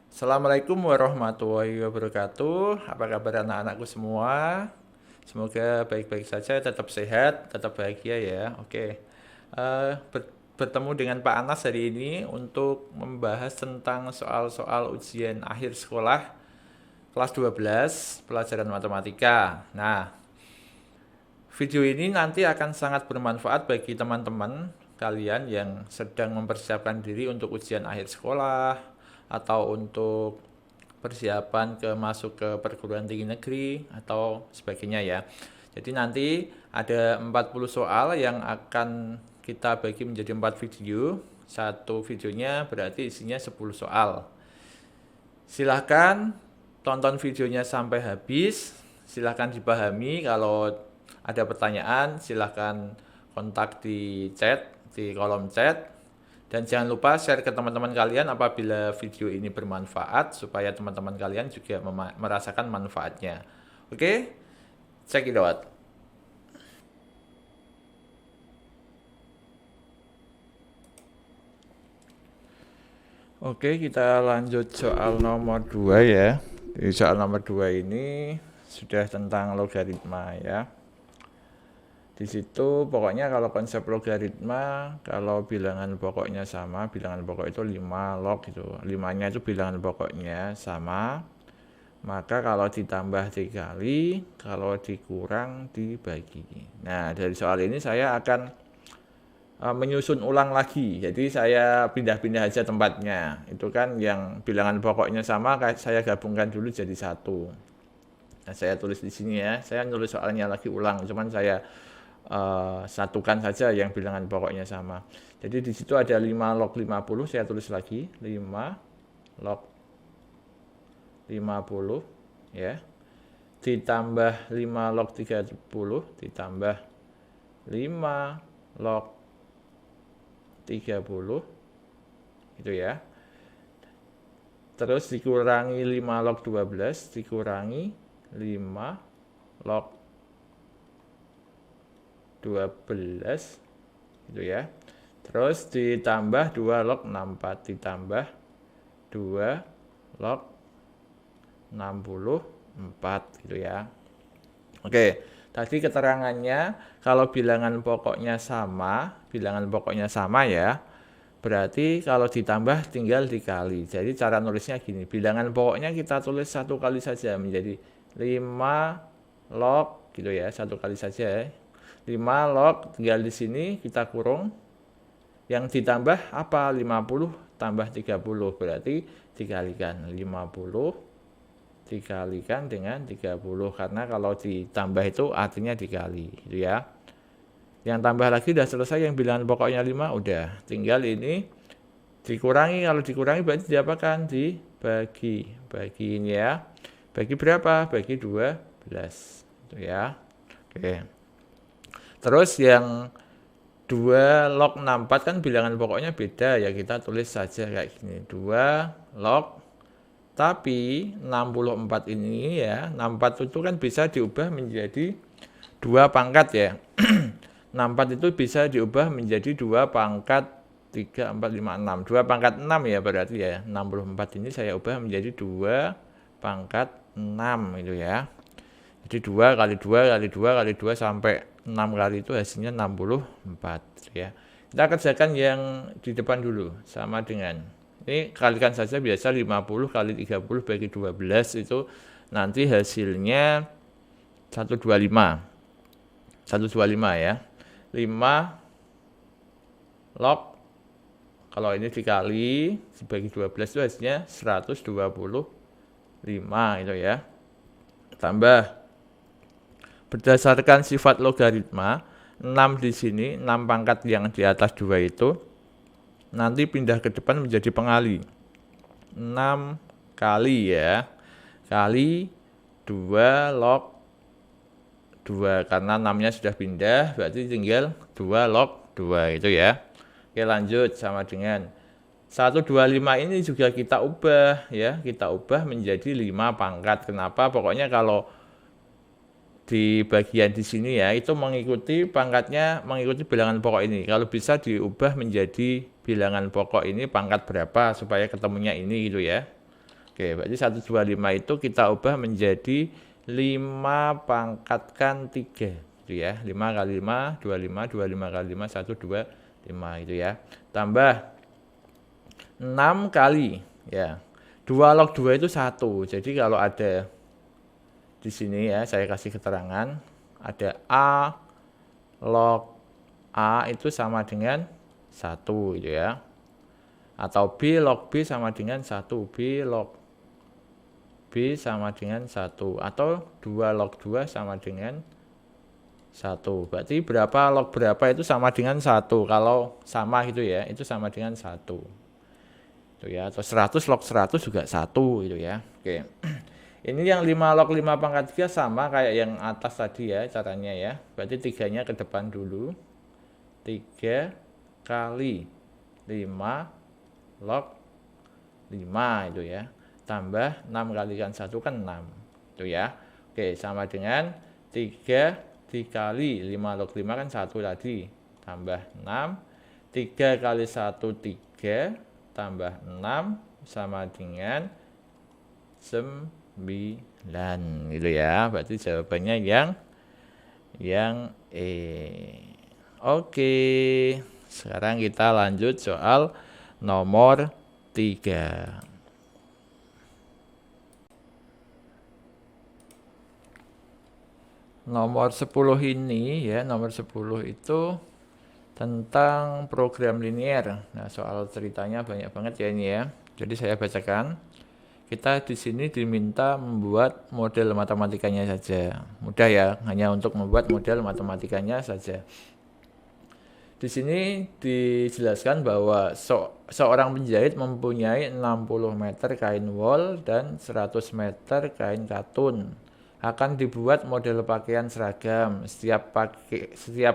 Assalamualaikum warahmatullahi wabarakatuh. Apa kabar anak-anakku semua? Semoga baik-baik saja, tetap sehat, tetap bahagia ya. Oke. Bertemu dengan Pak Anas hari ini untuk membahas tentang soal-soal ujian akhir sekolah kelas 12 pelajaran matematika. Nah, video ini nanti akan sangat bermanfaat bagi teman-teman kalian yang sedang mempersiapkan diri untuk ujian akhir sekolah atau untuk persiapan ke masuk ke perguruan tinggi negeri atau sebagainya ya. Jadi nanti ada 40 soal yang akan kita bagi menjadi 4 video. Satu videonya berarti isinya 10 soal. Silahkan tonton videonya sampai habis. Silahkan dipahami. Kalau ada pertanyaan, silahkan kontak di chat, di kolom chat. Dan jangan lupa share ke teman-teman kalian apabila video ini bermanfaat, supaya teman-teman kalian juga merasakan manfaatnya. Oke, check it out. Oke, kita lanjut soal nomor 2 ya. Di soal nomor 2 ini sudah tentang logaritma ya. Di situ pokoknya kalau konsep logaritma, kalau bilangan pokoknya sama, bilangan pokok itu 5 log gitu. 5-nya itu bilangan pokoknya sama, maka kalau ditambah dikali, kalau dikurang dibagi. Nah, dari soal ini saya akan menyusun ulang lagi. Jadi saya pindah-pindah aja tempatnya. Itu kan yang bilangan pokoknya sama, saya gabungkan dulu jadi satu. Nah, saya tulis di sini ya. Saya nulis soalnya lagi ulang, cuman saya satukan saja yang bilangan pokoknya sama. Jadi di situ ada 5 log 50, saya tulis lagi 5 log 50 ya. Ditambah 5 log 30 ditambah 5 log 30 gitu ya. Terus dikurangi 5 log 12 dikurangi 5 log 12 gitu ya. Terus ditambah 2 log 64 ditambah 2 log 64 gitu ya. Oke, tadi keterangannya kalau bilangan pokoknya sama ya. Berarti kalau ditambah tinggal dikali. Jadi cara nulisnya gini, bilangan pokoknya kita tulis satu kali saja menjadi 5 log gitu ya, satu kali saja ya. 5 log tinggal di sini kita kurung. Yang ditambah apa? 50 tambah 30 berarti dikalikan 50 dikalikan dengan 30, karena kalau ditambah itu artinya dikali gitu ya. Yang tambah lagi udah selesai, yang bilangan pokoknya 5 udah, tinggal ini dikurangi. Kalau dikurangi berarti diapakan? Dibagi. Bagi ini ya. Bagi berapa? Bagi 12 gitu ya. Oke. Terus yang 2 log 64 kan bilangan pokoknya beda ya, kita tulis saja kayak gini, 2 log. Tapi 64 ini ya, 64 itu kan bisa diubah menjadi 2 pangkat ya. 64 itu bisa diubah menjadi 2 pangkat 3, 4, 5, 6. 2 pangkat 6 ya berarti ya. 64 ini saya ubah menjadi 2 pangkat 6 itu ya. Jadi 2 kali 2 kali 2 kali 2 sampai 6 kali itu hasilnya 64 ya. Kita kerjakan yang di depan dulu, sama dengan ini kalikan saja biasa, 50 kali 30 bagi 12 itu nanti hasilnya 125. 125 ya. 5 log, kalau ini dikali dibagi 12 itu hasilnya 125 itu ya. Tambah berdasarkan sifat logaritma 6 di sini, 6 pangkat yang di atas 2 itu nanti pindah ke depan menjadi pengali. 6 kali ya, kali 2 log 2, karena 6-nya sudah pindah, berarti tinggal 2 log 2 itu ya. Oke, lanjut sama dengan 125 ini juga kita ubah ya, kita ubah menjadi 5 pangkat. Kenapa? Pokoknya kalau di bagian di sini ya, itu mengikuti pangkatnya, mengikuti bilangan pokok ini. Kalau bisa diubah menjadi bilangan pokok ini pangkat berapa supaya ketemunya ini gitu ya. Oke, berarti 125 itu kita ubah menjadi 5 pangkatkan 3 gitu ya. 5 kali 5 25, 25 kali 5 125 itu ya. Tambah 6 kali ya. 2 log 2 itu 1. Jadi kalau ada di sini ya, saya kasih keterangan ada A log A itu sama dengan 1 gitu ya. Atau B log B sama dengan 1, B log B sama dengan 1, atau 2 log 2 sama dengan 1. Berarti berapa log berapa itu sama dengan 1. Kalau sama gitu ya, itu sama dengan 1. Itu ya, atau 100 log 100 juga 1 gitu ya. Oke. Ini yang 5 log 5 pangkat 3 sama kayak yang atas tadi ya caranya ya. Berarti 3-nya ke depan dulu. 3 kali 5 log 5 itu ya. Tambah 6 kalikan 1 kan 6 itu ya. Oke, sama dengan 3 dikali 5 log 5 kan 1 tadi, tambah 6, 3 kali 1 3 tambah 6 sama dengan 9 gitu ya. Berarti jawabannya yang E. Oke, sekarang kita lanjut soal nomor 3. Nomor 10 ini ya, nomor 10 itu tentang program linier. Nah, soal ceritanya banyak banget ya ini ya. Jadi saya bacakan. Kita di sini diminta membuat model matematikanya saja. Mudah ya, hanya untuk membuat model matematikanya saja. Di sini dijelaskan bahwa seorang penjahit mempunyai 60 meter kain wol dan 100 meter kain katun. Akan dibuat model pakaian seragam. Setiap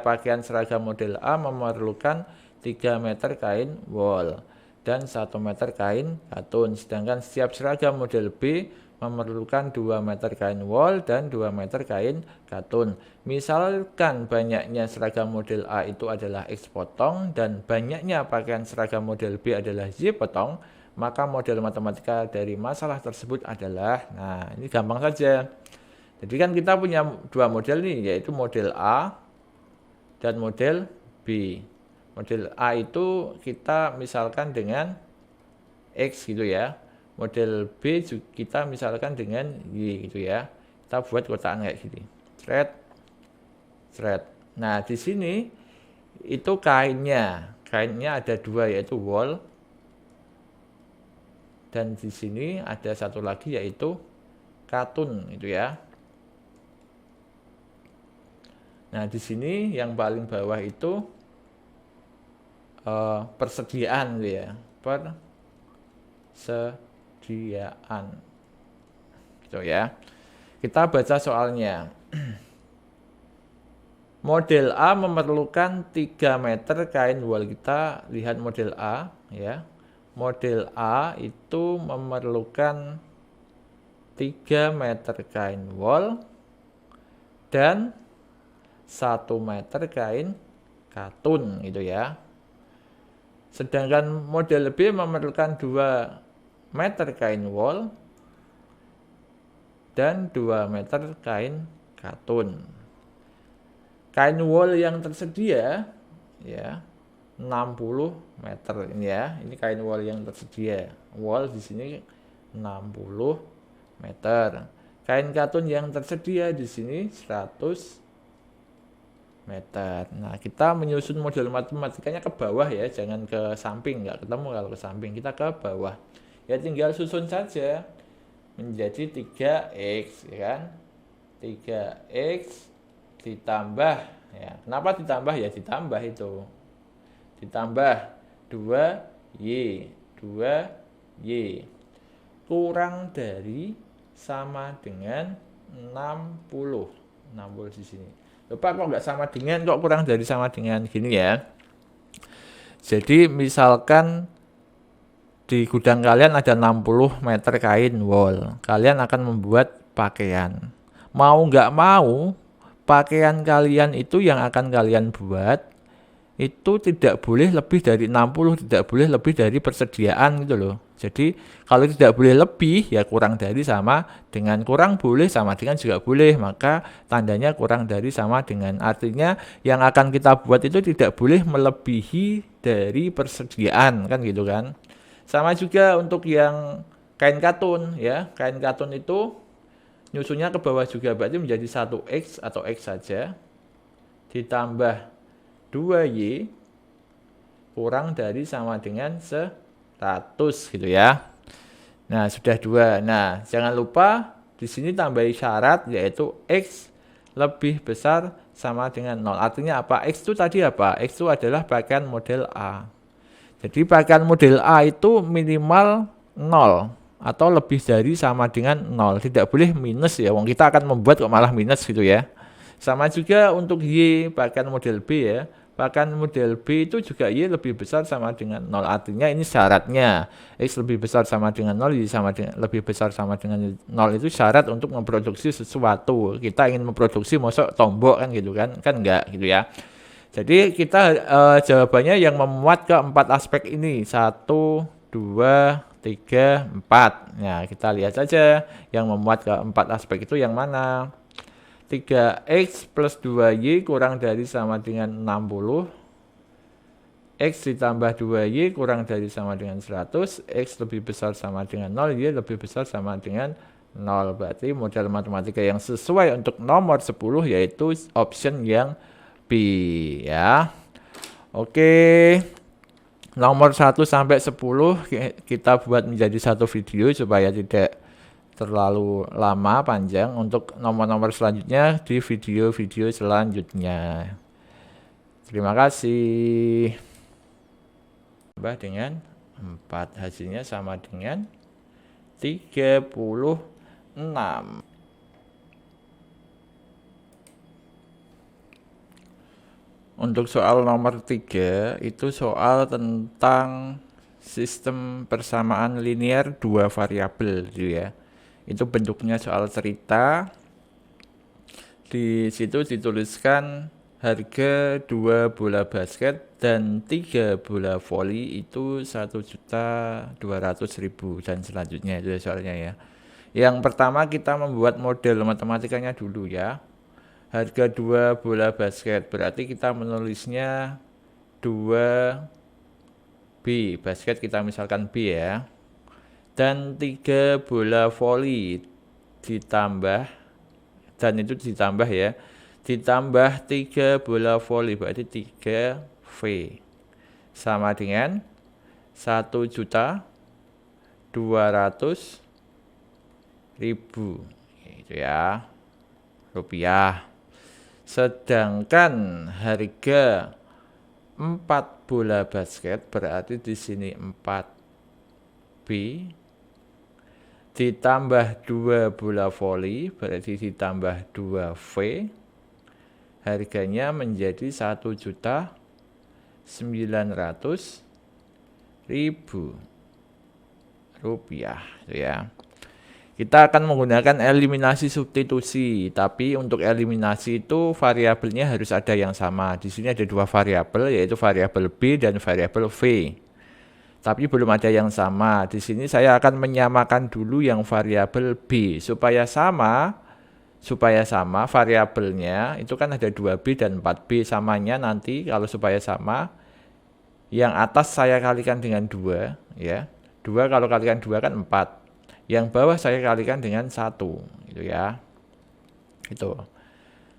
pakaian seragam model A memerlukan 3 meter kain wol dan 1 meter kain katun. Sedangkan setiap seragam model B memerlukan 2 meter kain wol dan 2 meter kain katun. Misalkan banyaknya seragam model A itu adalah X potong dan banyaknya pakaian seragam model B adalah Y potong, maka model matematika dari masalah tersebut adalah, nah ini gampang saja. Jadi kan kita punya dua model nih, yaitu model A dan model B. Model A itu kita misalkan dengan X gitu ya. Model B kita misalkan dengan Y gitu ya. Kita buat kotakan kayak gini. Thread. Nah, di sini itu kainnya. Kainnya ada dua, yaitu wol. Dan di sini ada satu lagi, yaitu katun gitu ya. Nah, di sini yang paling bawah itu persediaan gitu ya. Persediaan. Gitu ya. Kita baca soalnya. Model A memerlukan 3 meter kain wol. Kita lihat model A ya. Model A itu memerlukan 3 meter kain wol dan 1 meter kain katun gitu ya. Sedangkan model B memerlukan 2 meter kain wol dan 2 meter kain katun. Kain wol yang tersedia ya 60 meter ini ya. Ini kain wol yang tersedia. Wol di sini 60 meter. Kain katun yang tersedia di sini 100 meter. Nah, kita menyusun model matematikanya ke bawah ya, jangan ke samping, nggak ketemu kalau ke samping, kita ke bawah. Ya tinggal susun saja menjadi 3x ya kan. 3x ditambah ya. Kenapa ditambah ya? Ditambah itu. Ditambah 2y. 2y kurang dari sama dengan 60. 60 di sini. Pak kok nggak sama dengan, kok kurang dari sama dengan gini ya. Jadi misalkan di gudang kalian ada 60 meter kain wol. Kalian akan membuat pakaian. Mau nggak mau, pakaian kalian itu yang akan kalian buat itu tidak boleh lebih dari 60, tidak boleh lebih dari persediaan gitu loh. Jadi kalau tidak boleh lebih, ya kurang dari sama dengan kurang, boleh sama dengan juga boleh. Maka tandanya kurang dari sama dengan. Artinya yang akan kita buat itu tidak boleh melebihi dari persediaan, kan gitu kan. Sama juga untuk yang kain katun ya. Kain katun itu nyusunnya ke bawah juga, berarti menjadi 1X atau X saja ditambah 2Y kurang dari sama dengan 100 gitu ya. Nah, sudah 2. Nah, jangan lupa di sini tambahi syarat yaitu X lebih besar sama dengan 0. Artinya apa? X itu tadi apa? X itu adalah pakaian model A. Jadi pakaian model A itu minimal 0 atau lebih dari sama dengan 0. Tidak boleh minus ya. Wong kita akan membuat kok malah minus gitu ya. Sama juga untuk Y pakaian model B ya. Pakaian model B itu juga Y lebih besar sama dengan 0. Artinya ini syaratnya. X lebih besar sama dengan 0, Y sama dengan, lebih besar sama dengan 0 itu syarat untuk memproduksi sesuatu. Kita ingin memproduksi mosok tombok kan gitu kan. Kan enggak gitu ya. Jadi kita jawabannya yang memuat ke 4 aspek ini. 1, 2, 3, 4. Nah, kita lihat saja yang memuat ke 4 aspek itu yang mana. 3X plus 2Y kurang dari sama dengan 60. X ditambah 2Y kurang dari sama dengan 100. X lebih besar sama dengan 0. Y lebih besar sama dengan 0. Berarti model matematika yang sesuai untuk nomor 10 yaitu option yang B ya. Oke. Nomor 1 sampai 10 kita buat menjadi satu video supaya tidak terlalu lama panjang. Untuk nomor-nomor selanjutnya di video-video selanjutnya. Terima kasih. Tambah dengan 4, hasilnya sama dengan 36. Untuk soal nomor 3 itu soal tentang sistem persamaan linear 2 variabel gitu ya. Itu bentuknya soal cerita. Di situ dituliskan harga 2 bola basket dan 3 bola voli itu 1.200.000 dan selanjutnya itu soalnya ya. Yang pertama kita membuat model matematikanya dulu ya. Harga 2 bola basket berarti kita menulisnya 2B, basket kita misalkan B ya. Dan 3 bola voli ditambah, dan itu ditambah ya, ditambah 3 bola voli berarti 3V sama dengan 1.200.000 gitu ya, rupiah. Sedangkan harga 4 bola basket berarti di sini 4B ditambah 2 bola voli berarti ditambah 2V, harganya menjadi 1.900.000 rupiah ya. Kita akan menggunakan eliminasi substitusi, tapi untuk eliminasi itu variabelnya harus ada yang sama. Di sini ada 2 variabel, yaitu variabel B dan variabel V. Tapi belum ada yang sama. Di sini saya akan menyamakan dulu yang variabel B supaya sama variabelnya itu kan ada 2B dan 4B. Samanya nanti kalau supaya sama, yang atas saya kalikan dengan 2 ya. 2 kalau kalikan 2 kan 4. Yang bawah saya kalikan dengan 1 gitu ya. Itu.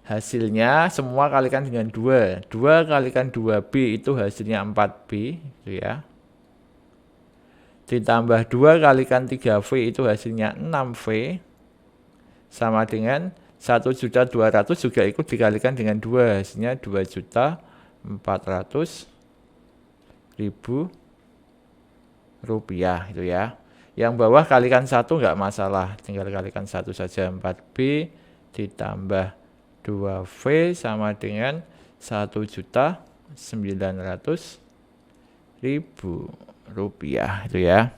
Hasilnya semua kalikan dengan 2. 2 kalikan 2B itu hasilnya 4B gitu ya. Ditambah 2 kalikan 3V itu hasilnya 6V sama dengan 1.200.000 juga ikut dikalikan dengan 2, hasilnya 2.400.000 rupiah itu ya. Yang bawah kalikan 1 enggak masalah, tinggal kalikan 1 saja. 4B ditambah 2V sama dengan 1.900.000 rupiah itu ya.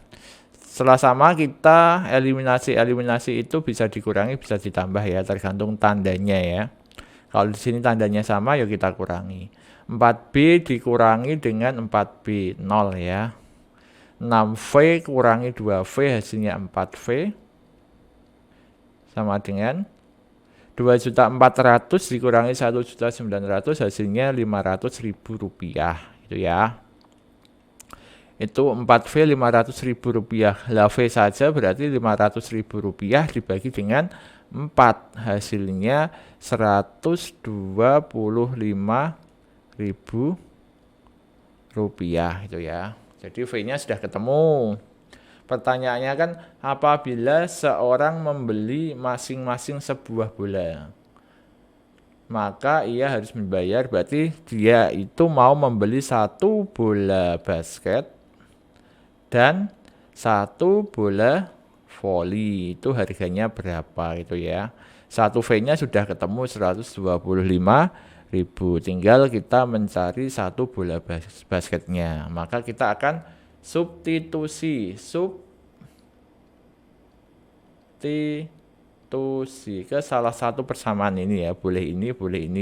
Setelah sama kita eliminasi itu bisa dikurangi bisa ditambah ya, tergantung tandanya ya. Kalau di sini tandanya sama ya kita kurangi. 4B dikurangi dengan 4B 0 ya. 6V kurangi 2V hasilnya 4V sama dengan 2.400.000 dikurangi 1.900.000 hasilnya Rp500.000 gitu ya. Itu 4V Rp500.000. Lah V saja berarti Rp500.000 dibagi dengan 4 hasilnya Rp125.000 itu ya. Jadi V-nya sudah ketemu. Pertanyaannya kan apabila seorang membeli masing-masing sebuah bola, maka ia harus membayar, berarti dia itu mau membeli 1 bola basket dan 1 bola voli. Itu harganya berapa itu ya. 1 V-nya sudah ketemu 125.000. Tinggal kita mencari 1 bola basketnya. Maka kita akan substitusi ke salah satu persamaan ini ya. Boleh ini,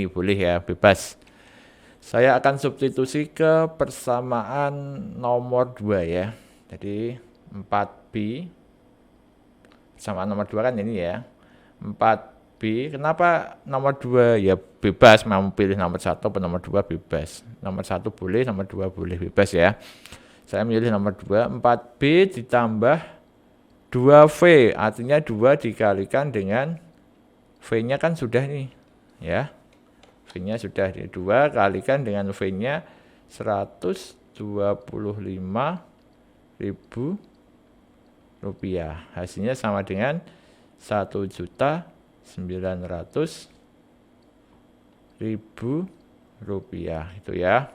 boleh ya, bebas. Saya akan substitusi ke persamaan nomor 2 ya. Jadi 4B persamaan nomor 2 kan ini ya. 4B, kenapa nomor 2? Ya bebas, mau pilih nomor 1 atau nomor 2 bebas. Nomor 1 boleh, nomor 2 boleh, bebas ya. Saya milih nomor 2, 4B ditambah 2V, artinya 2 dikalikan dengan V-nya kan sudah nih, ya. V-nya sudah, 2 kalikan dengan V-nya Rp125.000. Hasilnya sama dengan Rp1.900.000 itu ya.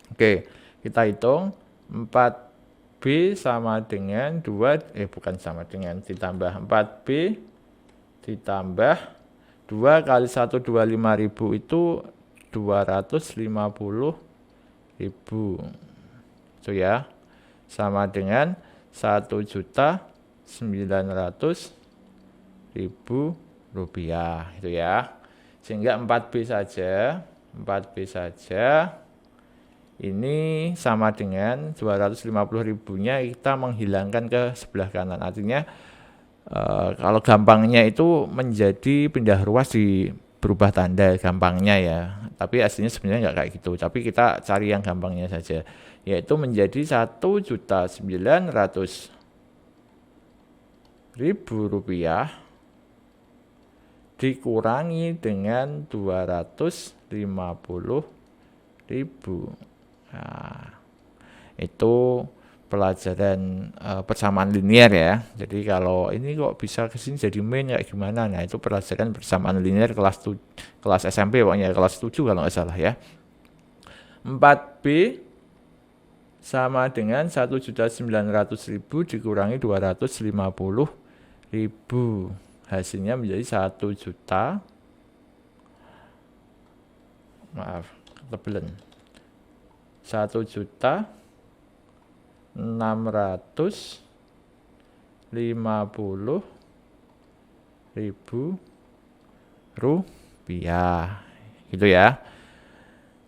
Oke, kita hitung 4B sama dengan 2, ditambah 4B ditambah 2 kali 125.000 itu 250.000 itu ya, sama dengan Rp1.900.000 itu ya. Sehingga 4B saja ini sama dengan 250.000-nya kita menghilangkan ke sebelah kanan. Artinya kalau gampangnya itu menjadi pindah ruas di berubah tanda gampangnya ya. Tapi aslinya sebenarnya nggak kayak gitu. Tapi kita cari yang gampangnya saja. Yaitu menjadi Rp1.900.000 dikurangi dengan 250.000. Nah, itu pelajaran persamaan linier ya. Jadi kalau ini kok bisa kesini jadi main kayak gimana? Nah, itu pelajaran persamaan linier kelas SMP pokoknya, kelas 7 kalau nggak salah ya. 4B sama dengan 1.900.000 dikurangi 250.000. Hasilnya menjadi 1 juta. Maaf, ketebelan. 1.650.000 rupiah gitu ya.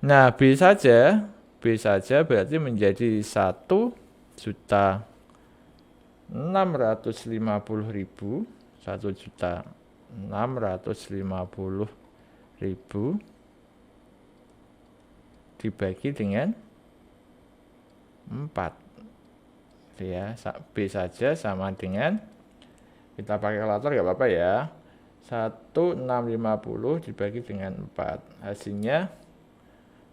Nah, B saja berarti menjadi 1.650.000 dibagi dengan 4 ya. B saja sama dengan, kita pakai kalkulator nggak apa-apa ya, 1.650 dibagi dengan 4 hasilnya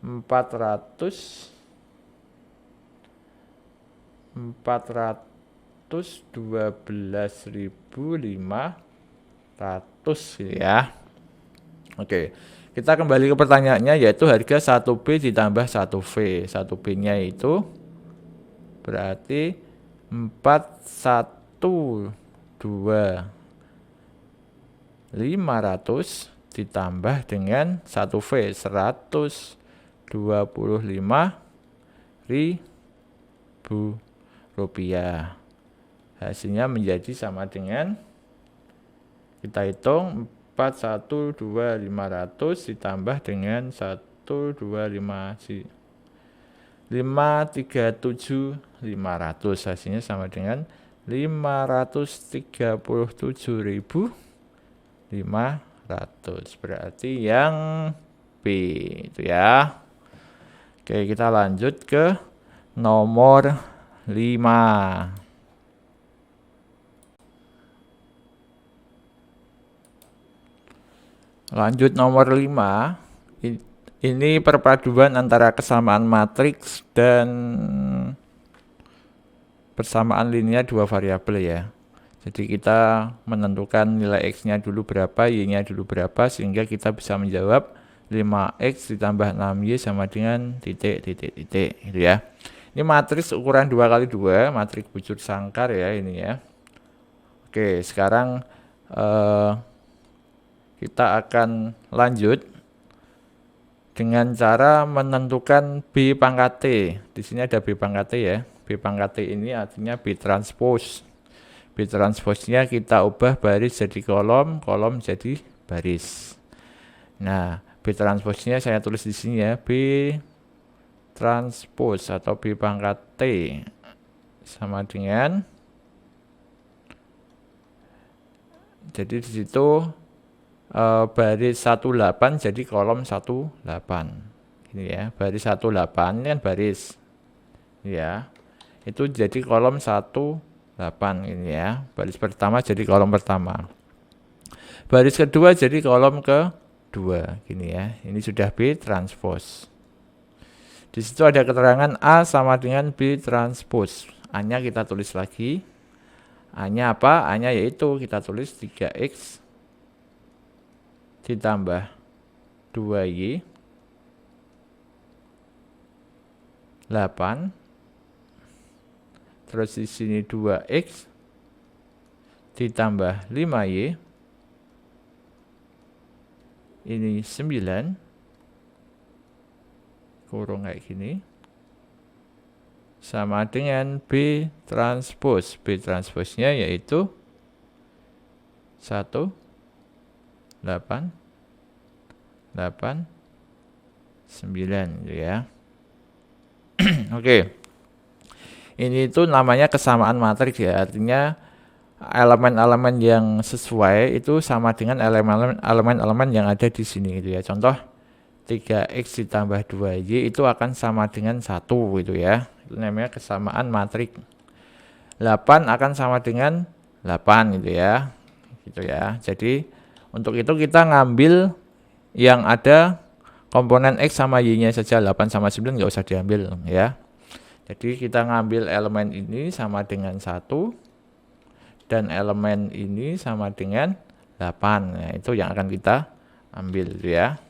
412.500 ya. Oke, kita kembali ke pertanyaannya, yaitu harga 1B ditambah 1V. 1B-nya itu berarti 412.500 ditambah dengan 1V 125.000 rupiah. Hasilnya menjadi sama dengan, kita hitung, 412.500 ditambah dengan 125.537.800 500, hasilnya sama dengan 537.500. Berarti yang B itu ya. Oke, kita lanjut ke nomor 5. Lanjut nomor 5. Ini perpaduan antara kesamaan matriks dan persamaan linear dua variabel ya. Jadi kita menentukan nilai X-nya dulu berapa, Y-nya dulu berapa, sehingga kita bisa menjawab 5X ditambah 6Y sama dengan titik, gitu ya. Ini matriks ukuran 2x2, matriks bujur sangkar ya ini ya. Oke, sekarang kita akan lanjut dengan cara menentukan B pangkat T. Di sini ada B pangkat T ya. B pangkat T ini artinya B transpose. B transposnya kita ubah baris jadi kolom, kolom jadi baris. Nah, B transposnya saya tulis di sini ya. B transpose atau B pangkat T sama dengan, jadi di situ baris 18 jadi kolom 18 ini ya. Baris 18 ini kan baris ya, itu jadi kolom 18 ini ya. Baris pertama jadi kolom pertama, baris kedua jadi kolom kedua gini ya. Ini sudah B transpose. Di situ ada keterangan A sama dengan B transpose. A-nya kita tulis lagi. A-nya apa? A-nya yaitu kita tulis 3X ditambah 2Y 8, terus di sini 2X ditambah 5Y ini 9 kurung kayak gini sama dengan B transpose. B transposnya yaitu 1 8 8 9 ya. Oke. Ini itu namanya kesamaan matriks ya. Artinya elemen-elemen yang sesuai itu sama dengan elemen-elemen yang ada di sini gitu ya. Contoh 3X ditambah 2Y itu akan sama dengan 1 gitu ya. Itu namanya kesamaan matriks. 8 akan sama dengan 8 gitu ya. Gitu ya. Jadi untuk itu kita ngambil yang ada komponen X sama Y-nya saja, 8 sama 9 nggak usah diambil ya. Jadi kita ngambil elemen ini sama dengan 1 dan elemen ini sama dengan 8. Nah, itu yang akan kita ambil ya.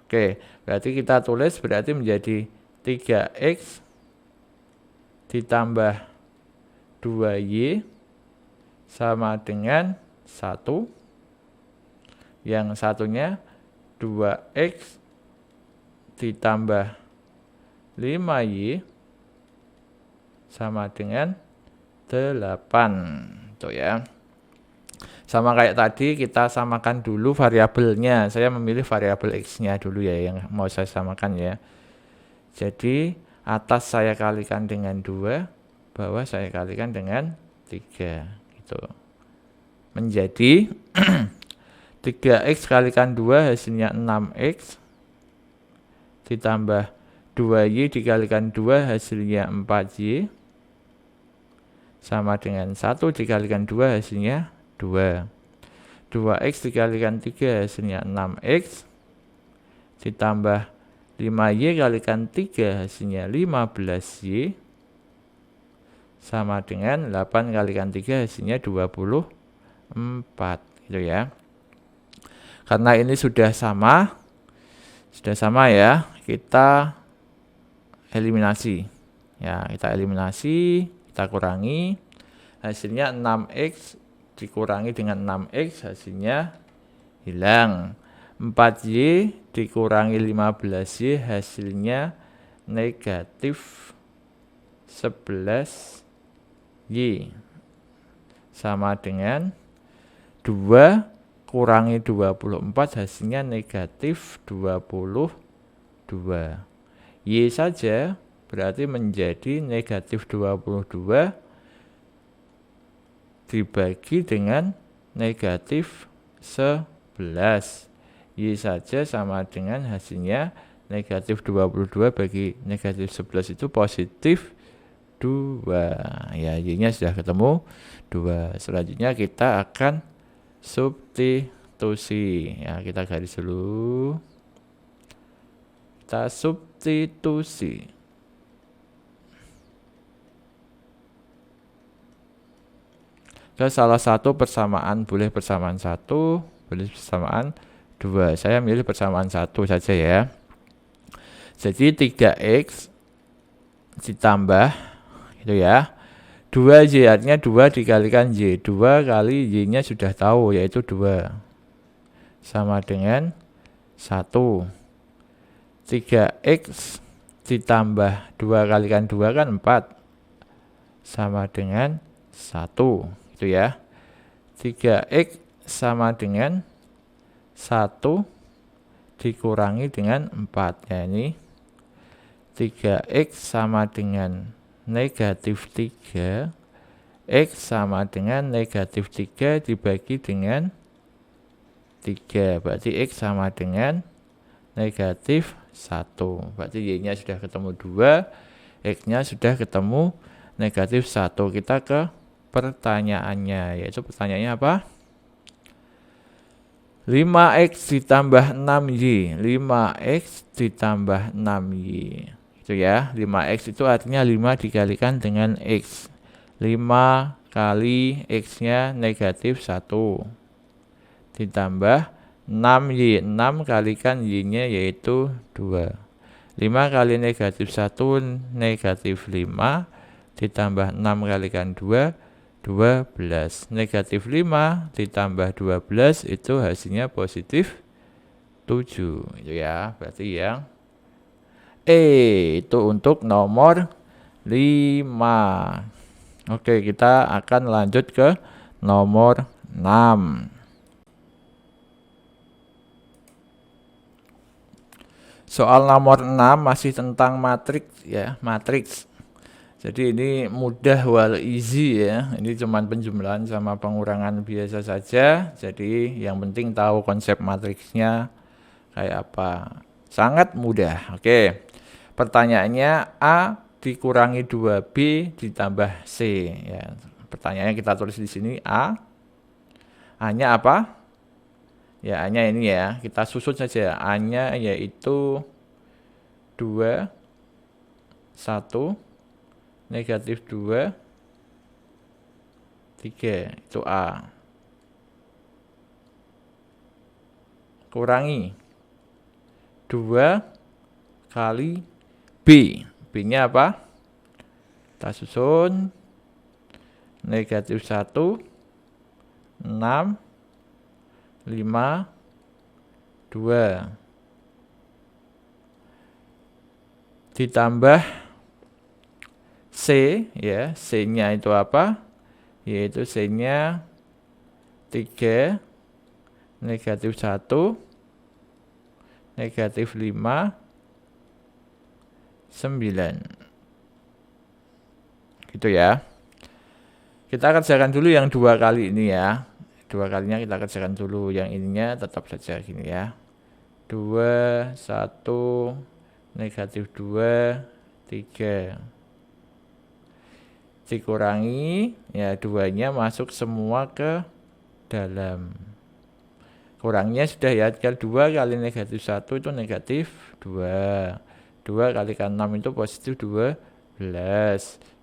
Oke, berarti kita tulis berarti menjadi 3X ditambah 2Y sama dengan 1. Yang satunya 2X ditambah 5Y sama dengan 8. Tuh ya. Sama kayak tadi kita samakan dulu variabelnya. Saya memilih variabel X-nya dulu ya yang mau saya samakan ya. Jadi atas saya kalikan dengan 2, bawah saya kalikan dengan 3 gitu. Menjadi 3X kalikan 2 hasilnya 6X ditambah 2Y dikalikan 2 hasilnya 4Y sama dengan 1 dikalikan 2 hasilnya 2. 2X dikalikan 3 hasilnya 6X ditambah 5Y kalikan 3 hasilnya 15Y sama dengan 8 kalikan 3 hasilnya 24 gitu ya. Karena ini sudah sama ya, kita eliminasi. Ya, kita eliminasi, kita kurangi. Hasilnya 6X dikurangi dengan 6X, hasilnya hilang. 4Y dikurangi 15Y, hasilnya negatif 11Y. Sama dengan 2 kurangi 24 hasilnya negatif 22. Y saja berarti menjadi negatif 22 dibagi dengan negatif 11. Y saja sama dengan hasilnya negatif 22 bagi negatif 11 itu positif 2. Ya, Y-nya sudah ketemu 2. Selanjutnya kita akan substitusi. Ya, kita garis dulu. Kita substitusi. Ke salah satu persamaan, boleh persamaan 1, boleh persamaan 2. Saya milih persamaan 1 saja ya. Jadi 3x ditambah itu ya. 2y artinya 2 dikalikan y. 2 kali y-nya sudah tahu yaitu 2. Sama dengan 1. 3x ditambah 2 kalikan 2 kan 4. Sama dengan 1. Itu ya. 3x sama dengan 1 dikurangi dengan 4. Ya, ini 3x sama dengan negatif 3. X sama dengan negatif 3 dibagi dengan 3. Berarti X sama dengan negatif 1. Berarti Y-nya sudah ketemu 2. X-nya sudah ketemu negatif 1. Kita ke pertanyaannya, yaitu pertanyaannya apa? 5x ditambah 6y. 5x ditambah 6y. Itu ya, 5x itu artinya 5 dikalikan dengan x. 5 kali x-nya negatif 1. Ditambah 6y. 6 kalikan y-nya yaitu 2. 5 kali negatif 1 negatif 5. Ditambah 6 kalikan 2. 12. Negatif 5 ditambah 12 itu hasilnya positif 7. Itu ya, berarti yang itu untuk nomor 5. Oke, kita akan lanjut ke nomor 6. Soal nomor 6 masih tentang matriks ya, matriks. Jadi ini mudah wal easy ya. Ini cuman penjumlahan sama pengurangan biasa saja. Jadi yang penting tahu konsep matriksnya kayak apa. Sangat mudah. Oke. Pertanyaannya A dikurangi 2B ditambah C ya. Pertanyaannya kita tulis di sini A. A-nya apa? Ya, A-nya ini ya. Kita susun saja. A-nya yaitu 2 1 negatif 2, 3, itu A. Kurangi 2 kali B. B-nya apa? Kita susun. Negatif 1, 6, 5, 2. Ditambah C, ya, C-nya itu apa? Yaitu C-nya 3, negatif 1, negatif 5, 9. Gitu ya. Kita kerjakan dulu yang 2 kali ini ya. 2 kalinya kita kerjakan dulu. Yang ininya tetap saja gini ya. 2, 1, negatif 2, 3. Dikurangi, ya 2-nya masuk semua ke dalam. Kurangnya sudah ya, tinggal 2 kali negatif 1 itu negatif 2. 2 kalikan 6 itu positif 12. 2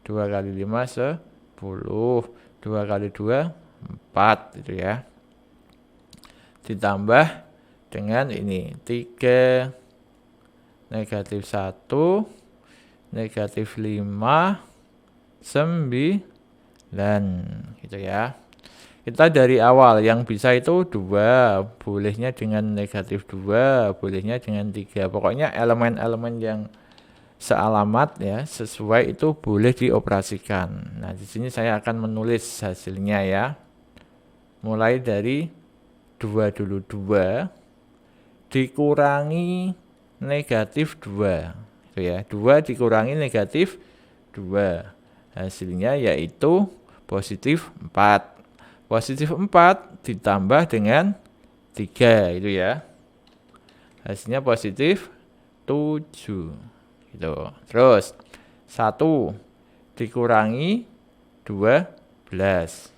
kali 5 10. 2 kali 2 4 itu ya. Ditambah dengan ini 3 negatif 1 negatif 5 9 gitu ya. Kita dari awal yang bisa itu 2, bolehnya dengan negatif 2, bolehnya dengan 3. Pokoknya elemen-elemen yang sealamat ya, sesuai itu boleh dioperasikan. Nah, di sini saya akan menulis hasilnya ya. Mulai dari 2 dulu, 2 dikurangi negatif 2. Itu ya, 2 dikurangi negatif 2. Hasilnya yaitu positif 4. Positif 4 ditambah dengan 3 itu ya. Hasilnya positif 7. Gitu. Terus 1 dikurangi 12.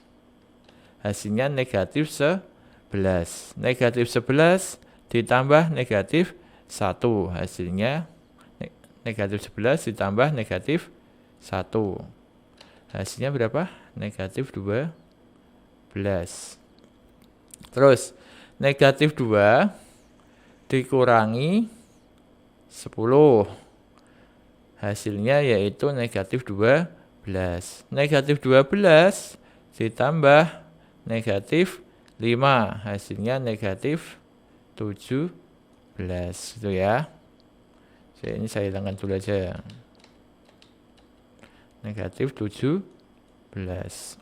Hasilnya negatif 11. Negatif 11 ditambah negatif 1. Hasilnya negatif 11 ditambah negatif 1. Hasilnya berapa? Negatif 12. Terus negatif 2 dikurangi 10. Hasilnya yaitu negatif 12. Negatif 12 ditambah negatif 5. Hasilnya negatif 17. Itu ya. Ini saya hilangkan dulu aja. Negatif 17.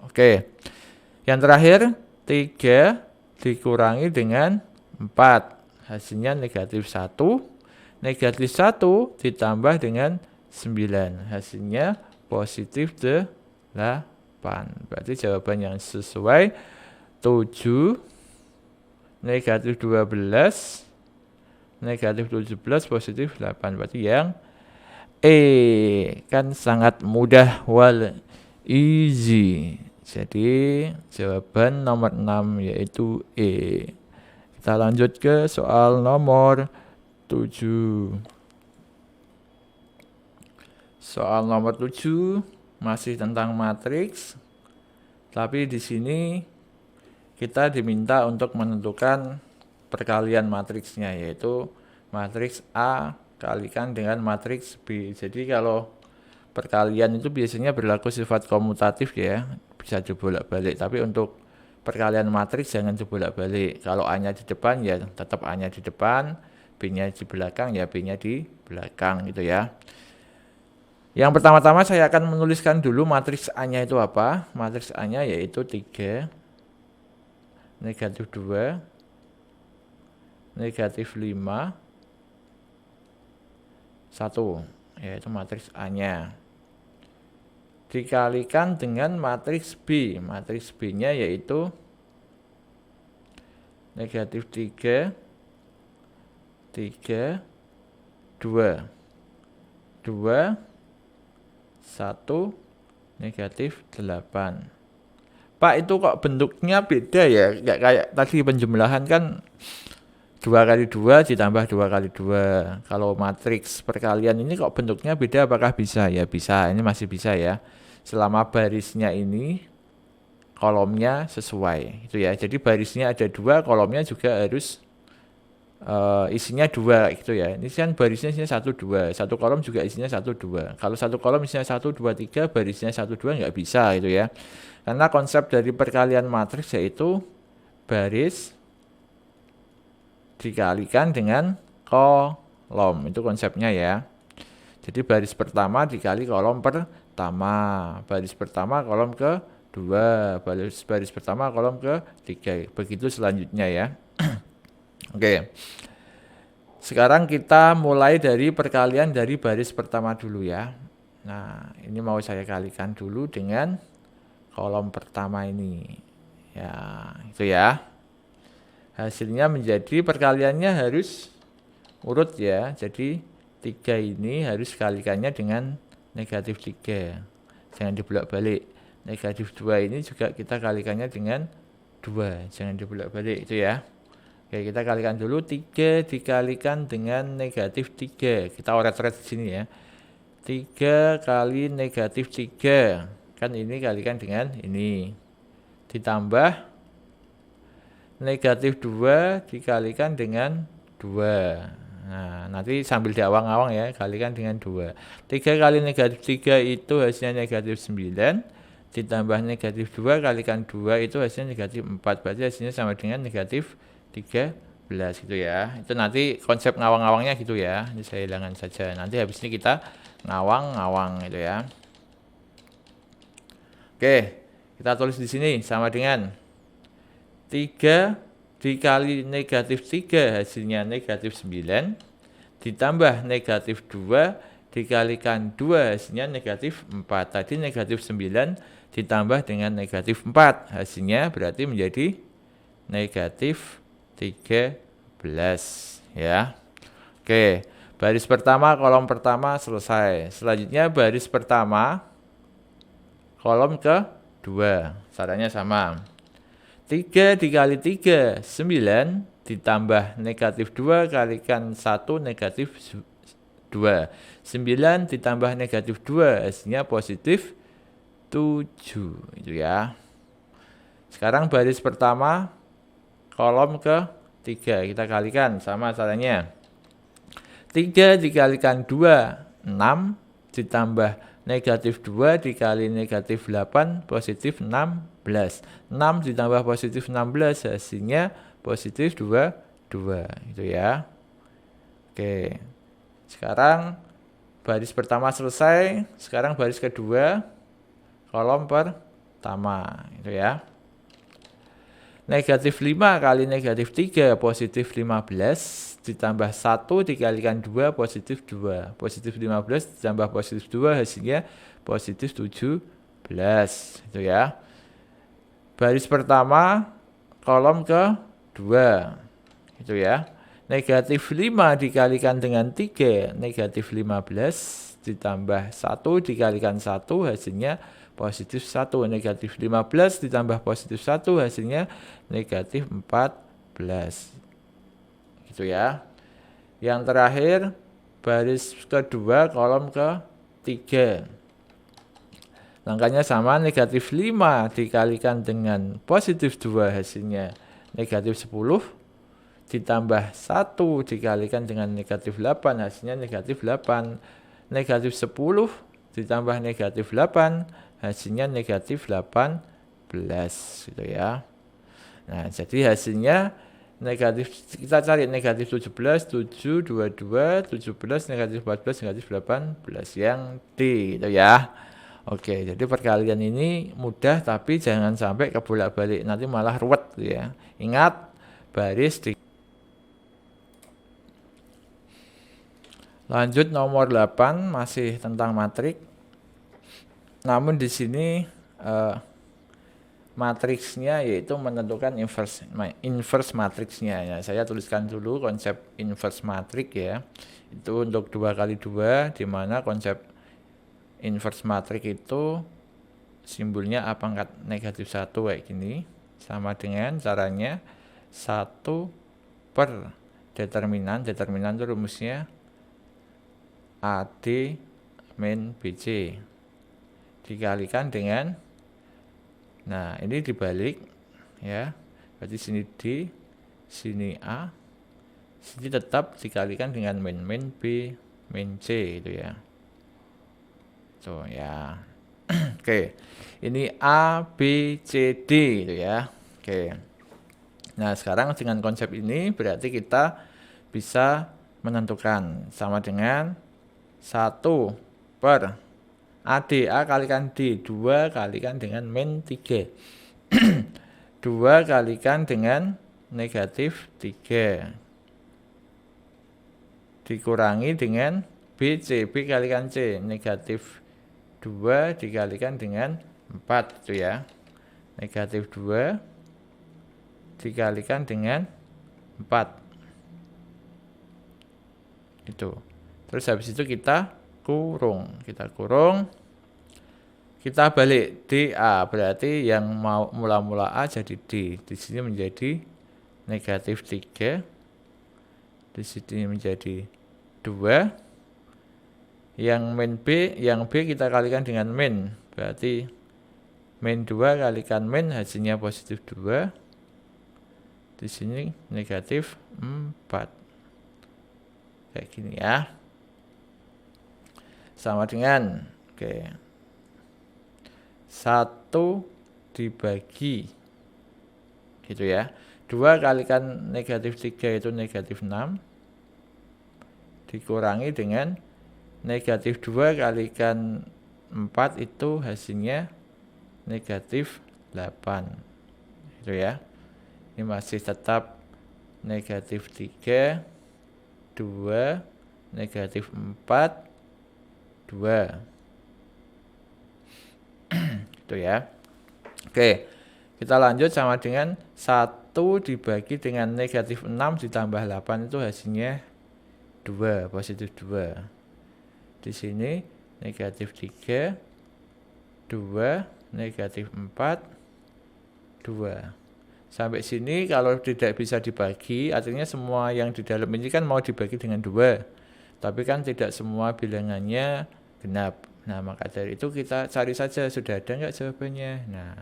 Oke. Yang terakhir 3 dikurangi dengan 4. Hasilnya negatif 1. Negatif 1 ditambah dengan 9. Hasilnya positif 8. Berarti jawaban yang sesuai 7, negatif 12, negatif 17, positif 8. Berarti yang kan sangat mudah wal easy. Jadi jawaban nomor 6 yaitu E. Kita lanjut ke soal nomor 7. Soal nomor 7 masih tentang matriks. Tapi di sini kita diminta untuk menentukan perkalian matriksnya, yaitu matriks A kalikan dengan matriks B. Jadi kalau perkalian itu biasanya berlaku sifat komutatif ya, bisa dibolak-balik. Tapi untuk perkalian matriks jangan dibolak-balik. Kalau A-nya di depan ya tetap A-nya di depan, B-nya di belakang ya B-nya di belakang gitu ya. Yang pertama-tama saya akan menuliskan dulu matriks A-nya itu apa. Matriks A-nya yaitu 3, negatif 2, negatif 5, 1. Yaitu matriks A-nya. Dikalikan dengan matriks B. Matriks B-nya yaitu negatif 3, 3, 2, 2, 1, negatif 8. Pak, itu kok bentuknya beda ya? Nggak kayak tadi penjumlahan kan 2 kali 2 ditambah 2 kali 2. Kalau matriks perkalian ini kok bentuknya beda, apakah bisa? Ya bisa, ini masih bisa ya. Selama barisnya ini kolomnya sesuai. Itu ya. Jadi barisnya ada 2, kolomnya juga harus isinya 2 gitu ya. Ini kan barisnya isinya 1, 2. Satu kolom juga isinya 1, 2. Kalau satu kolom isinya 1, 2, 3, barisnya 1, 2 nggak bisa gitu ya. Karena konsep dari perkalian matriks yaitu baris dikalikan dengan kolom. Itu konsepnya ya. Jadi baris pertama dikali kolom pertama. Baris pertama kolom kedua. Baris pertama kolom ketiga. Begitu selanjutnya ya. Oke. Sekarang kita mulai dari perkalian dari baris pertama dulu ya. Nah, ini mau saya kalikan dulu dengan kolom pertama ini. Ya, itu ya. Hasilnya menjadi perkaliannya harus urut ya. Jadi 3 ini harus kalikannya dengan negatif 3. Jangan dibolak-balik. Negatif 2 ini juga kita kalikannya dengan 2. Jangan dibolak-balik itu ya. Oke, kita kalikan dulu 3 dikalikan dengan negatif 3. Kita oret-oret di sini ya. 3 kali negatif 3. Kan ini kalikan dengan ini. Ditambah negatif 2 dikalikan dengan 2. Nah, nanti sambil diawang-awang ya, kalikan dengan 2. 3 kali negatif 3 itu hasilnya negatif 9. Ditambah negatif 2 kalikan 2 itu hasilnya negatif 4. Berarti hasilnya sama dengan negatif 13 gitu ya. Itu nanti konsep ngawang-ngawangnya gitu ya. Ini saya hilangkan saja. Nanti habis ini kita ngawang-ngawang gitu ya. Oke, kita tulis di sini sama dengan 3 dikali negatif 3 hasilnya negatif 9. Ditambah negatif 2 dikalikan 2 hasilnya negatif 4. Tadi negatif 9 ditambah dengan negatif 4. Hasilnya berarti menjadi negatif 13 ya. Oke, baris pertama, kolom pertama selesai. Selanjutnya baris pertama, kolom kedua. Caranya sama. 3 dikali 3, 9 ditambah negatif 2 kalikan 1 negatif 2. 9 ditambah negatif 2 hasilnya positif 7 itu ya. Sekarang baris pertama kolom ketiga kita kalikan sama caranya. 3 dikalikan 2 6 ditambah negatif 2 dikali negatif 8 positif 16. 6 ditambah positif 16 hasilnya positif 2 itu ya. Oke. Sekarang baris pertama selesai. Sekarang baris kedua kolom pertama itu ya. Negatif 5 kali negatif 3 positif 15 ditambah 1 dikalikan 2 positif 2. Positif 15 ditambah positif 2 hasilnya positif 17 itu ya. Baris pertama kolom kedua itu ya. Negatif 5 dikalikan dengan 3 negatif 15 ditambah 1 dikalikan 1 hasilnya positif 1. Negatif 15 ditambah positif 1 hasilnya negatif 14 gitu ya. Yang terakhir baris kedua kolom ketiga, langkahnya sama. Negatif 5 dikalikan dengan positif 2 hasilnya negatif 10 ditambah 1 dikalikan dengan negatif 8 hasilnya negatif 8. Negatif 10 ditambah negatif 8 hasilnya negatif 18 gitu ya. Nah, jadi hasilnya negatif, kita cari negatif 17, 7, 22, 17, negatif 14, negatif 18 yang D gitu ya. Oke, jadi perkalian ini mudah tapi jangan sampai kebolak-balik, nanti malah ruwet gitu ya. Ingat baris di. Lanjut nomor 8 masih tentang matrik. Namun di sini matriksnya yaitu menentukan inverse matriksnya ya. Saya tuliskan dulu konsep inverse matrik ya. Itu untuk 2 kali 2 di mana konsep inverse matrik itu simbolnya A pangkat negatif 1 kayak gini. Sama dengan caranya 1 per determinan itu rumusnya AD min BC dikalikan dengan, nah ini dibalik ya, berarti sini D, sini A, sini tetap dikalikan dengan min B min C itu ya. Tuh ya. Oke, ini A B C D itu ya. Oke. Nah sekarang dengan konsep ini berarti kita bisa menentukan sama dengan 1 per AD, A kalikan D, 2 kalikan dengan min 3. 2 kalikan dengan negatif 3. Dikurangi dengan BC, B kalikan C, negatif 2 dikalikan dengan 4 itu ya. Negatif 2 dikalikan dengan 4. Itu. Terus habis itu kita kurung, kita balik DA, berarti yang mau mula-mula A jadi D, di sini menjadi negatif 3, di sini menjadi 2, yang min B, yang B kita kalikan dengan min, berarti min 2 kalikan min hasilnya positif 2, di sini negatif 4, kayak gini ya. Sama dengan 1 dibagi gitu ya. 2 kalikan negatif 3 itu negatif 6 dikurangi dengan negatif 2 kalikan 4 itu hasilnya negatif 8 gitu ya. Ini masih tetap negatif 3, 2, negatif 4, 2. Itu ya. Oke, kita lanjut sama dengan 1 dibagi dengan negatif 6 ditambah 8 itu hasilnya 2, positif 2. Di sini negatif 3, 2, negatif 4, 2. Sampai sini kalau tidak bisa dibagi, artinya semua yang di dalam ini kan mau dibagi dengan 2. Tapi kan tidak semua bilangannya genap. Nah, maka dari itu kita cari saja sudah ada nggak jawabannya. Nah,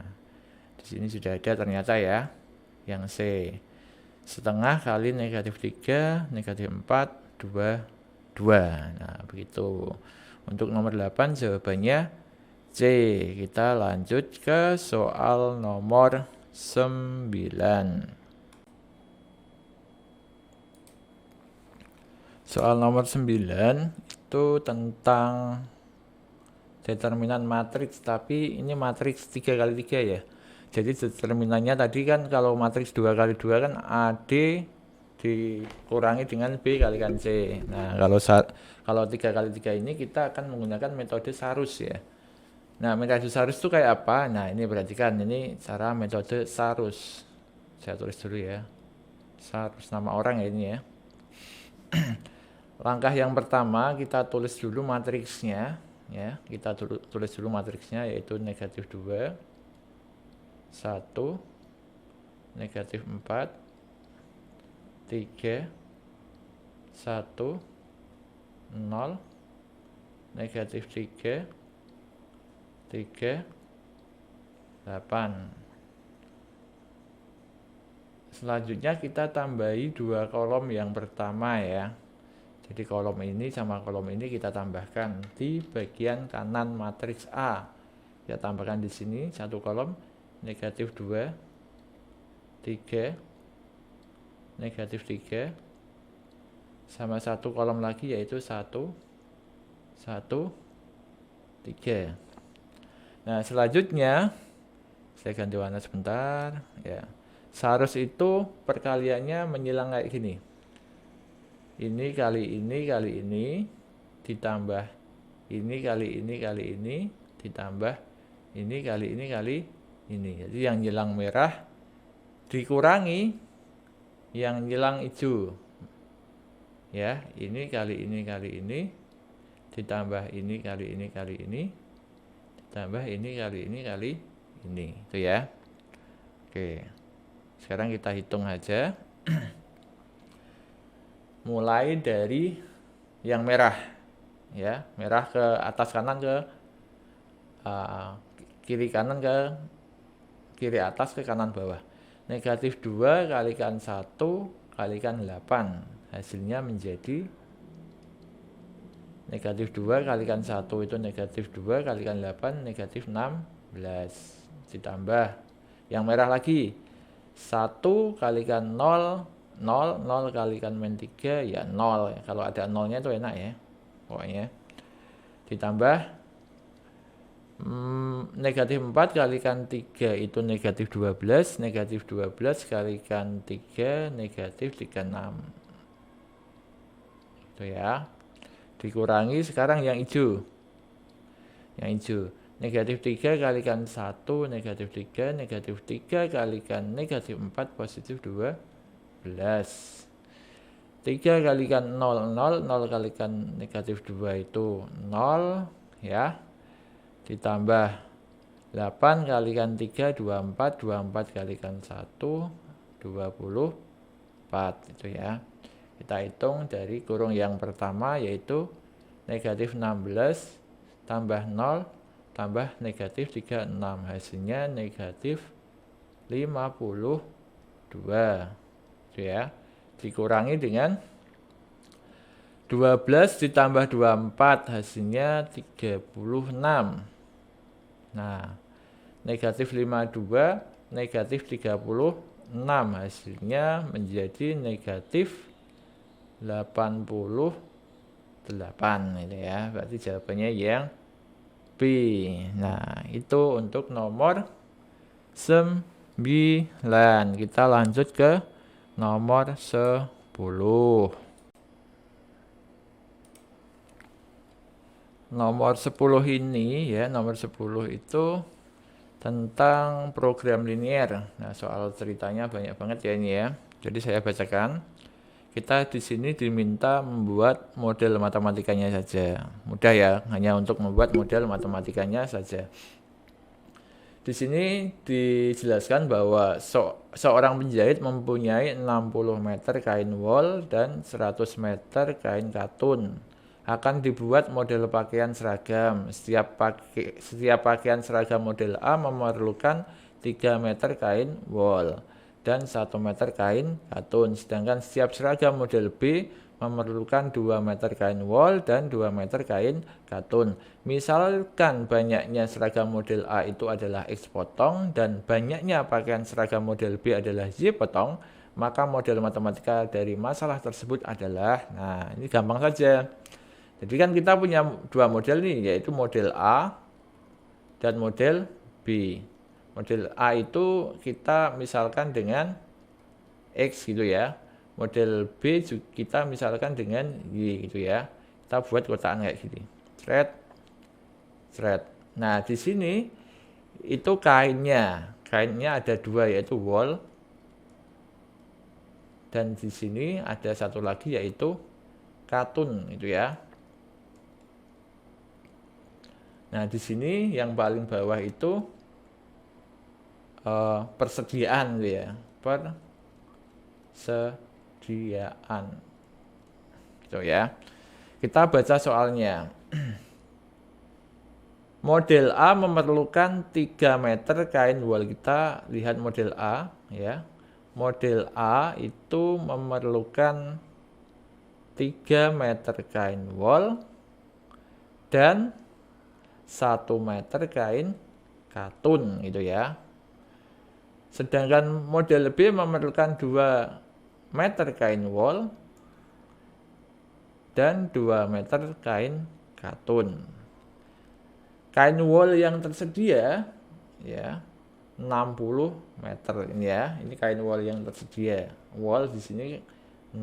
di sini sudah ada ternyata ya. Yang C. Setengah kali negatif 3, negatif 4, 2, 2. Nah, begitu. Untuk nomor 8 jawabannya C. Kita lanjut ke soal nomor 9. Soal nomor 9 itu tentang determinan matriks, tapi ini matriks 3x3 ya. Jadi determinannya tadi kan kalau matriks 2x2 kan AD dikurangi dengan B kalikan C. Nah, kalau 3x3 ini kita akan menggunakan metode Sarus ya. Nah, metode Sarus itu kayak apa? Nah, ini perhatikan, ini cara metode Sarus. Saya tulis dulu ya. Sarus nama orang ya ini ya. Langkah yang pertama kita tulis dulu matriksnya ya. Kita tulis dulu matriksnya yaitu negatif 2, 1, negatif 4, 3, 1, 0, negatif 3, 3, 8. Selanjutnya kita tambahi 2 kolom yang pertama ya. Jadi kolom ini sama kolom ini kita tambahkan di bagian kanan matriks A. Kita tambahkan di sini satu kolom negatif 2, 3, negatif 3, sama satu kolom lagi yaitu 1, 1, 3. Nah, selanjutnya saya ganti warna sebentar ya. Sarus itu perkaliannya menyilang kayak gini. Ini kali ini kali ini ditambah ini kali ini kali ini ditambah ini kali ini kali ini. Jadi yang nyilang merah dikurangi yang nyilang hijau. Ya, ini kali ini kali ini ditambah ini kali ini kali ini ditambah ini kali ini kali ini. Itu ya. Oke. Sekarang kita hitung aja. Mulai dari yang merah ya, merah ke atas kanan ke kiri kanan ke kiri atas ke kanan bawah. Negatif 2 kalikan 1 kalikan 8 hasilnya menjadi negatif 2 kalikan 1 itu negatif 2 kalikan 8 negatif 16 ditambah yang merah lagi 1 kalikan 0, 0 kalikan min 3 ya 0 ya. Kalau ada 0 nya itu enak ya pokoknya. Ditambah negatif 4 kalikan 3 itu negatif 12, negatif 12 kalikan 3 negatif 36 itu ya. Dikurangi sekarang yang hijau negatif 3 kalikan 1 negatif 3 negatif 3 kalikan negatif 4 positif 12 3 kalikan 0 0 0 kalikan negatif 2 itu 0 ya ditambah 8 kalikan 3 24 24 kalikan 1 24 itu ya. Kita hitung dari kurung yang pertama yaitu negatif 16 tambah 0 tambah negatif 36 hasilnya negatif 52 itu ya. Dikurangi dengan 12 ditambah 24 hasilnya 36. Nah, negatif 52 negatif 36 hasilnya menjadi negatif 88 ini ya. Berarti jawabannya yang B. Nah, itu untuk nomor 9. Kita lanjut ke nomor 10. Nomor 10 ini ya, nomor 10 itu tentang program linier. Nah, soal ceritanya banyak banget ya ini ya. Jadi saya bacakan. Kita di sini diminta membuat model matematikanya saja. Mudah ya, hanya untuk membuat model matematikanya saja. Di sini dijelaskan bahwa seorang penjahit mempunyai 60 meter kain wol dan 100 meter kain katun. Akan dibuat model pakaian seragam. Setiap pakaian seragam model A memerlukan 3 meter kain wol dan 1 meter kain katun. Sedangkan setiap seragam model B memerlukan 2 meter kain wol dan 2 meter kain katun. Misalkan banyaknya seragam model A itu adalah X potong dan banyaknya pakaian seragam model B adalah Y potong, maka model matematika dari masalah tersebut adalah, nah ini gampang saja. Jadi kan kita punya dua model nih, yaitu model A dan model B. Model A itu kita misalkan dengan X gitu ya. Model B kita misalkan dengan Y gitu ya. Kita buat kotakan kayak gini. Thread. Nah, di sini itu kainnya. Kainnya ada dua, yaitu wol. Dan di sini ada satu lagi, yaitu katun gitu ya. Nah, di sini yang paling bawah itu persediaan gitu ya. Persediaan. Gitu ya. Kita baca soalnya. Model A memerlukan 3 meter kain wol. Kita lihat model A ya. Model A itu memerlukan 3 meter kain wol dan 1 meter kain katun gitu ya. Sedangkan model B memerlukan 2 meter kain wol dan 2 meter kain katun. Kain wol yang tersedia ya 60 meter ini ya. Ini kain wol yang tersedia. Wol di sini 60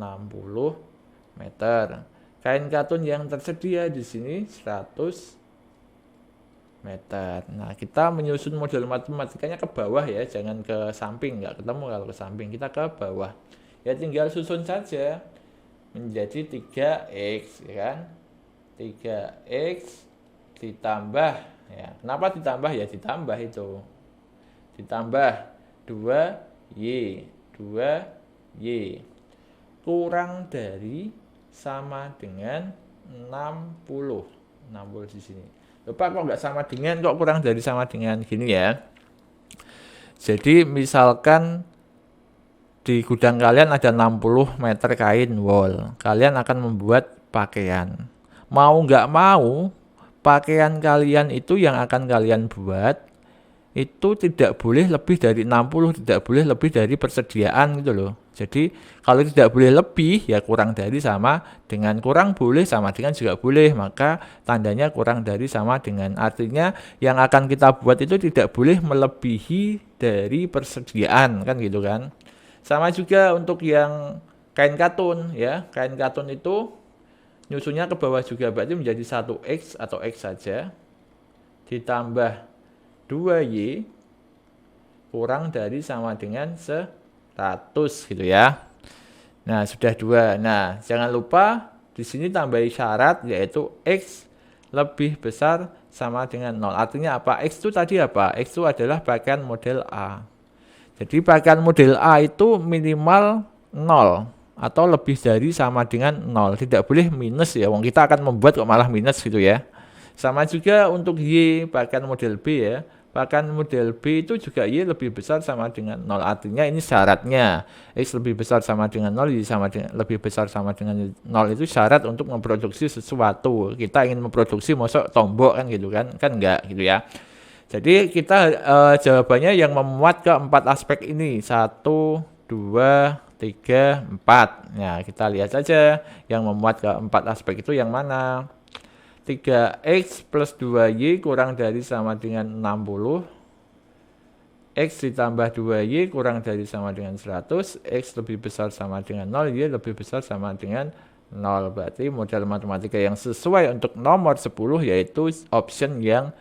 meter. Kain katun yang tersedia di sini 100 meter. Nah, kita menyusun model matematikanya ke bawah ya, jangan ke samping, nggak ketemu kalau ke samping, kita ke bawah. Ya tinggal susun saja menjadi 3x ya kan. 3x ditambah ya. Kenapa ditambah ya? Ditambah itu. Ditambah 2y. 2y kurang dari sama dengan 60. 60 di sini. Lupa kok nggak sama dengan, kok kurang dari sama dengan gini ya. Jadi misalkan di gudang kalian ada 60 meter kain wol. Kalian akan membuat pakaian. Mau nggak mau, pakaian kalian itu yang akan kalian buat itu tidak boleh lebih dari 60, tidak boleh lebih dari persediaan gitu loh. Jadi kalau tidak boleh lebih ya kurang dari sama dengan, kurang boleh sama dengan juga boleh, maka tandanya kurang dari sama dengan. Artinya yang akan kita buat itu tidak boleh melebihi dari persediaan kan gitu kan. Sama juga untuk yang kain katun ya. Kain katun itu nyusunnya ke bawah juga, berarti menjadi 1x atau x saja ditambah 2y kurang dari sama dengan 100 gitu ya. Nah, sudah 2. Nah, jangan lupa di sini tambahi syarat yaitu x lebih besar sama dengan 0. Artinya apa? X itu tadi apa? X itu adalah pakaian model A. Jadi pakaian model A itu minimal 0 atau lebih dari sama dengan 0. Tidak boleh minus ya. Wong kita akan membuat kok malah minus gitu ya. Sama juga untuk Y pakaian model B ya. Pakaian model B itu juga Y lebih besar sama dengan 0. Artinya ini syaratnya. X lebih besar sama dengan 0, Y sama dengan, lebih besar sama dengan 0 itu syarat untuk memproduksi sesuatu. Kita ingin memproduksi mosok tombok kan gitu kan. Kan enggak gitu ya. Jadi kita jawabannya yang memuat ke 4 aspek ini. 1, 2, 3, 4. Nah, kita lihat saja yang memuat ke 4 aspek itu yang mana. 3x plus 2y kurang dari sama dengan 60. X ditambah 2y kurang dari sama dengan 100. X lebih besar sama dengan 0, y lebih besar sama dengan 0. Berarti modal matematika yang sesuai untuk nomor 10 yaitu option yang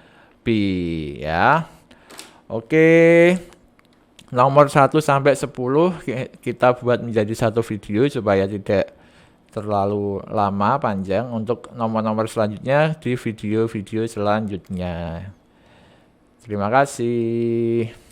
B ya. Oke. Nomor 1 sampai 10 kita buat menjadi satu video supaya tidak terlalu lama panjang. Untuk nomor-nomor selanjutnya di video-video selanjutnya. Terima kasih.